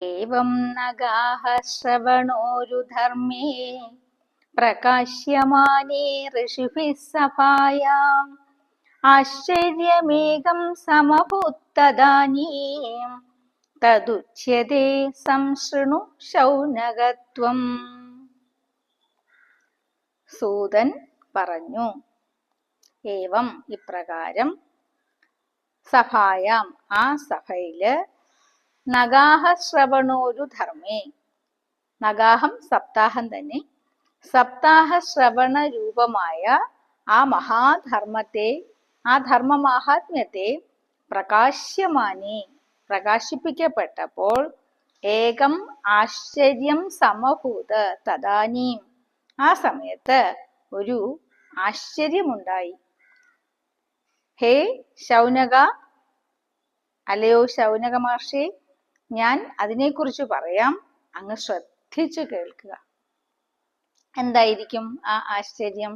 ഏവം നഗാഃ ശ്രവണോരുധർമ്മേ പ്രകാശ്യമാനേ ഋഷിഭിः സഭായാം ആശ്ചര്യമേകം സമഭൂത്തദാനീം തദുച്യതേ സംശൃണു ശൗനകത്വം. സൂതൻ പറഞ്ഞു, ഏവം ഇപ്രകാരം, സഭായാം ആ സഭയില്, നഗാഹ ശ്രവണോരു ധർമ്മേ, നഗാഹം സപ്താഹം തന്നെ, സപ്താഹ ശ്രവണ രൂപമായ ആ മഹാധർമ്മത്തെ, ആ ധർമ്മമാഹാത്മ്യത്തെ പ്രകാശ്യമാനെ, പ്രകാശിപ്പിക്കപ്പെട്ടപ്പോൾ, ഏകം ആശ്ചര്യം സമഭൂത തദാനീം, ആ സമയത്ത് ഒരു ആശ്ചര്യമുണ്ടായി. ഹേ ശൗനക, അല്ലയോ ശൗനക മഹർഷി, ഞാൻ അതിനെക്കുറിച്ച് പറയാം, അങ്ങ് ശ്രദ്ധിച്ചു കേൾക്കുക. എന്തായിരിക്കും ആ ആശ്ചര്യം?